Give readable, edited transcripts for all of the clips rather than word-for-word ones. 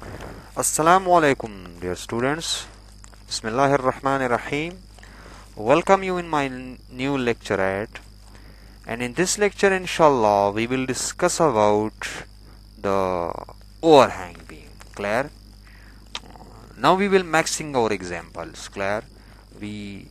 Assalamu alaikum, dear students. Bismillahir Rahmanir Rahim. Welcome you in my new lecture and in this lecture, inshallah, we will discuss about the overhang beam. Clear? Now we will maxing our examples. Clear? We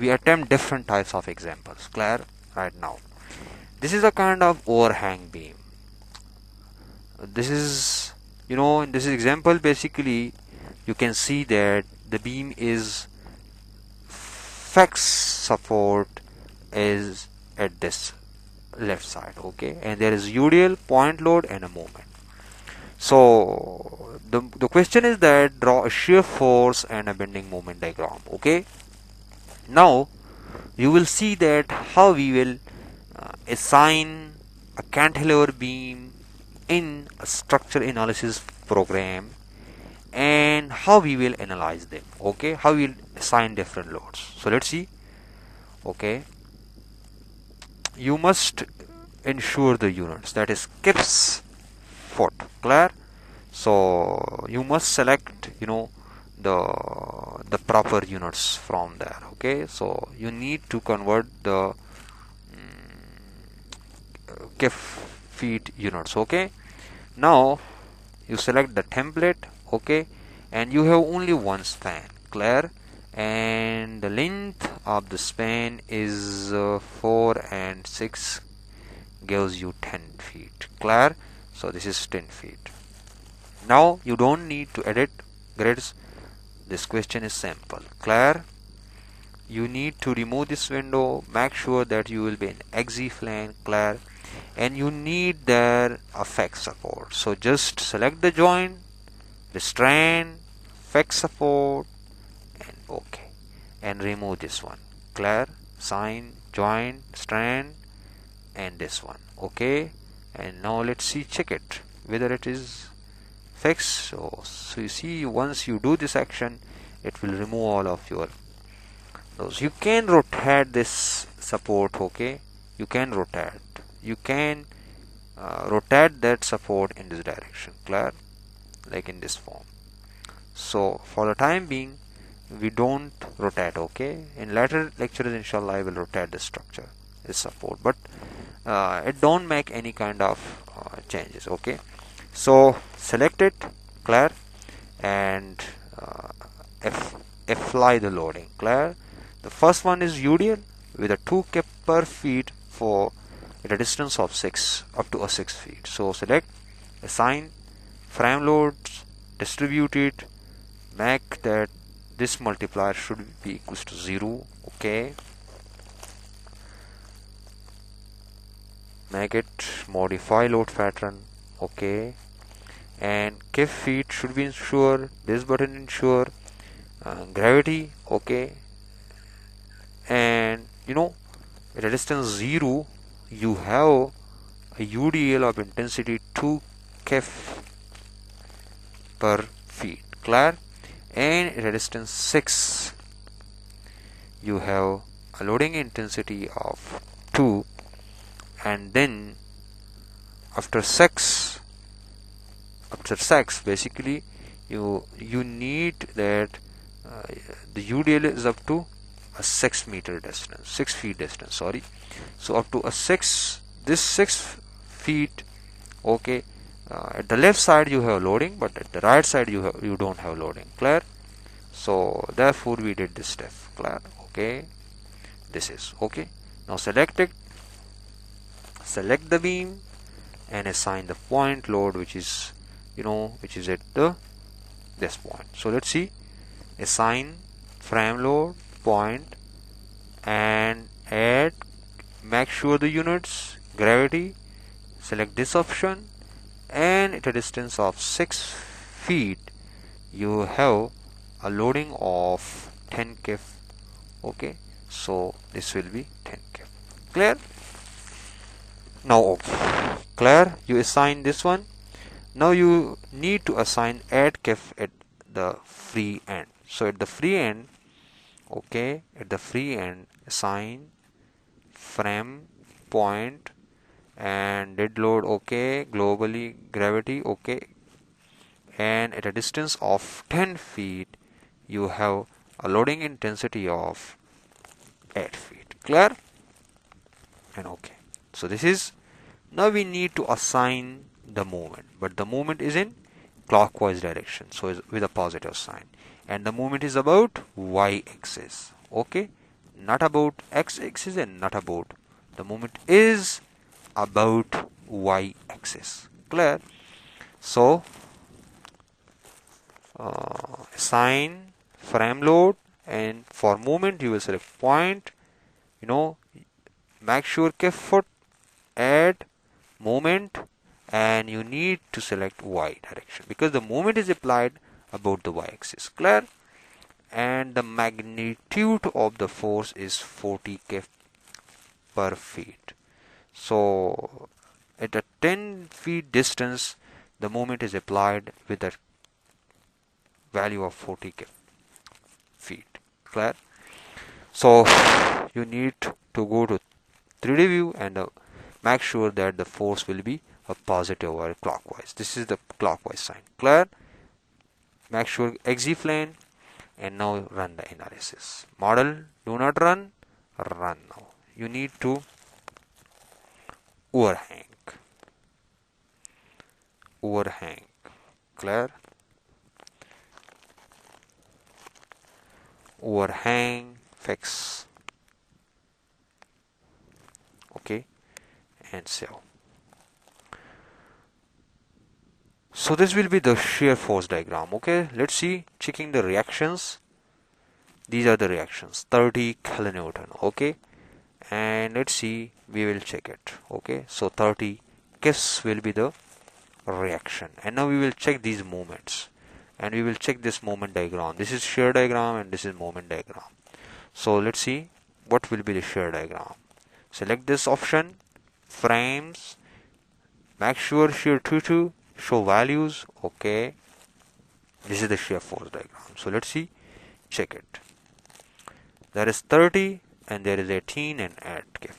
attempt different types of examples. Clear? Right now, this is a kind of overhang beam. This is, in this example, basically you can see that the beam is fixed support is at this left side, okay, and there is UDL, point load, and a moment. So the question is that draw a shear force and a bending moment diagram. Okay, now you will see that how we will assign a cantilever beam in a structure analysis program and how we will analyze them. Okay, how we will assign different loads. So let's see. Okay, you must ensure the units, that is kips foot. Clear? So you must select the proper units from there. Okay, so you need to convert the kip feet units. Okay, now you select the template. Okay, and you have only one span. Clear? And the length of the span is 4 and 6 gives you 10 feet. Clear? So this is 10 feet. Now you don't need to edit grids. This question is simple. Clear? You need to remove this window, make sure that you will be in XZ-plane. Clear? And you need their effect support. So just select the joint, restrain, effect support, and OK, and remove this one. Clear? Sign, joint, strand, and this one. Okay, and now let's see, check it whether it is fixed. So you see, once you do this action, it will remove all of your those. You can rotate this support. Okay, you can rotate that support in this direction. Clear? Like in this form. So for the time being, we don't rotate. Okay, in later lectures, inshallah, I will rotate the structure, this support, but it don't make any kind of changes. Okay, so select it. Clear? And apply the loading. Clear? The first one is UDL with a 2 kip per feet for at a distance of 6 up to a 6 feet. So select, assign frame loads, distribute it, make that this multiplier should be equals to 0. Okay, make it modify load pattern. Okay, and kip feet should be ensure, this button ensure gravity. Okay, and at a distance 0 you have a UDL of intensity 2 kip per feet. Clear? And at a distance 6 you have a loading intensity of 2, and then after 6 basically you need that the UDL is up to a 6 feet distance, sorry. So up to a 6 feet. Okay, at the left side you have loading, but at the right side you don't have loading. Clear? So therefore we did this step. Clear? Okay, this is okay. Now select it, select the beam, and assign the point load, which is at this point. So let's see, assign frame load, point, and add, make sure the units, gravity, select this option, and at a distance of 6 feet you have a loading of 10 kip. Okay, so this will be 10 kip. Clear? Now okay, clear? You assign this one. Now you need to assign add kip at the free end. So at the free end, okay, at the free end, assign frame, point, and dead load. Okay, globally gravity. Okay, and at a distance of 10 feet you have a loading intensity of 8 feet. Clear? And okay. So this is, now we need to assign the movement, but the movement is in clockwise direction, so it's with a positive sign, and the movement is about y-axis. Okay, not about x-axis and not about, the movement is about y-axis. Clear? So assign frame load, and for movement you will select point, make sure kef foot, add movement, and you need to select y direction because the movement is applied about the y-axis. Clear? And the magnitude of the force is 40 kf per feet. So at a 10 feet distance the moment is applied with a value of 40 feet. Clear? So you need to go to 3D view and make sure that the force will be a positive or clockwise. This is the clockwise sign. Clear? Make sure XZ plane, and now run the analysis. Model, do not run now. You need to overhang. Clear? Overhang, fix. Okay, and save. So this will be the shear force diagram. Okay, let's see, checking the reactions. These are the reactions, 30 kilonewton. Okay, and let's see, we will check it. Okay, so 30 kiss will be the reaction, and now we will check these moments, and we will check this moment diagram. This is shear diagram and this is moment diagram. So let's see what will be the shear diagram. Select this option, frames, make sure shear 22, show values. Okay, this is the shear force diagram. So let's see, check it. There is 30 and there is 18 and add kif.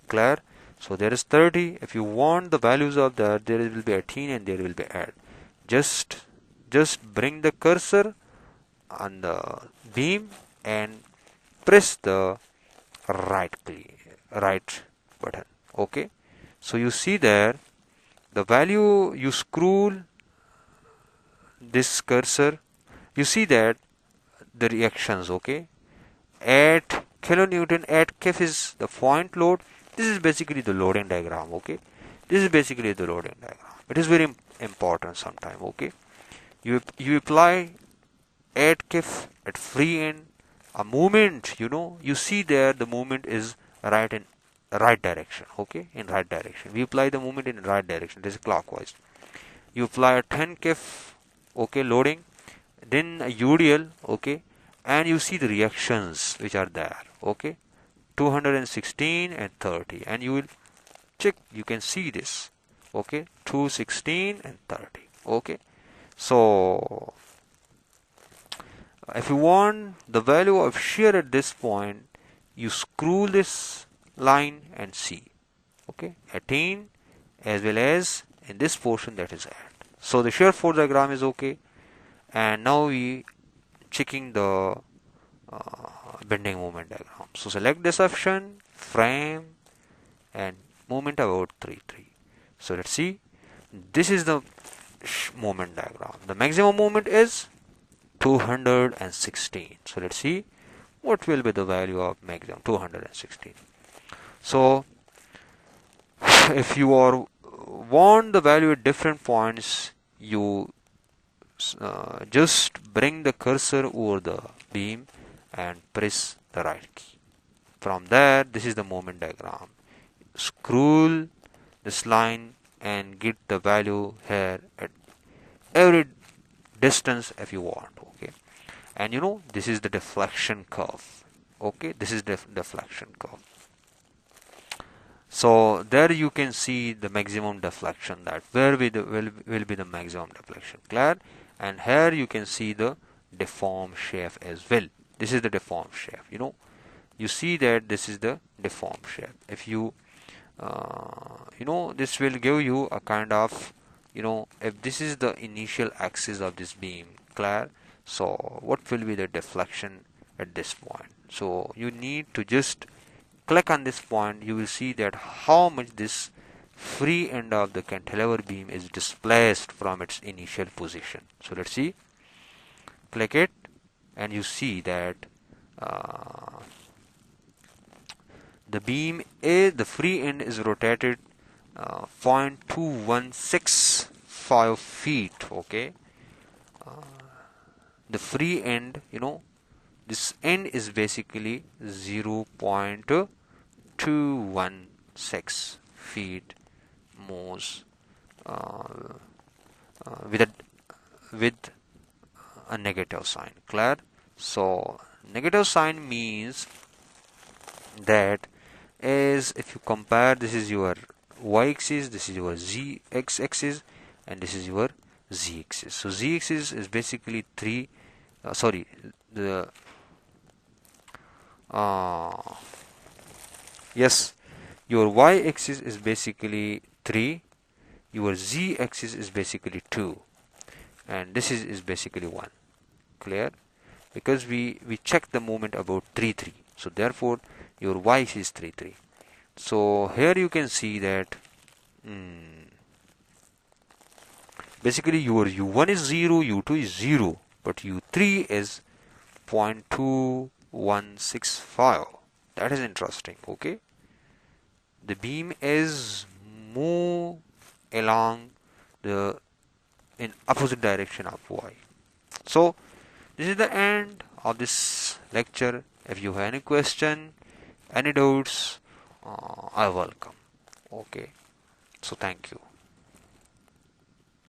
Clear? So there is 30. If you want the values of that, there will be 18 and there will be add. Just bring the cursor on the beam and press the right button. Okay, so you see there the value, you scroll this cursor, you see that the reactions. Okay, at kilonewton, at kef is the point load. This is basically the loading diagram. Okay, this is basically the loading diagram. It is very important sometime. Okay, you apply at kef at free end, a movement, you see there the movement is right direction. Okay, in right direction we apply the movement in right direction, this is clockwise. You apply a 10 kf, okay, loading, then a UDL, okay, and you see the reactions which are there. Okay, 216 and 30, and you will check, you can see this. Okay, 216 and 30. Okay, so if you want the value of shear at this point, you scroll this line and see. Okay, 18 as well as in this portion, that is add. So the shear force diagram is okay, and now we checking the bending moment diagram. So select this option, frame, and moment about 3. So let's see, this is the moment diagram. The maximum moment is 216. So let's see what will be the value of maximum 216. So if you want the value at different points, you just bring the cursor over the beam and press the right key. From there, this is the moment diagram. Scroll this line and get the value here at every distance if you want. Okay, and this is the deflection curve. Okay, this is the deflection curve. So there you can see the maximum deflection, that where will be the maximum deflection. Clear? And here you can see the deformed shape as well. This is the deformed shape. You see that this is the deformed shape. If you this will give you a kind of if this is the initial axis of this beam, clear? So what will be the deflection at this point? So you need to just click on this point. You will see that how much this free end of the cantilever beam is displaced from its initial position. So let's see, click it, and you see that the free end is rotated 0.2165 feet. Okay, the free end, this end is basically 0.216 feet moves with a negative sign. Clear? So negative sign means that, as if you compare, this is your y-axis, this is your x-axis, and this is your z-axis. So z-axis is basically 3. Yes, your y-axis is basically 3, your z-axis is basically 2, and this is basically 1. Clear? Because we checked the moment about 3 3, so therefore your y is 3 3. So here you can see that basically your u1 is 0, u2 is 0, but u3 is 0.2165. that is interesting. Okay, the beam is move along in opposite direction of y. So this is the end of this lecture. If you have any question, any doubts, I welcome. Okay, so thank you.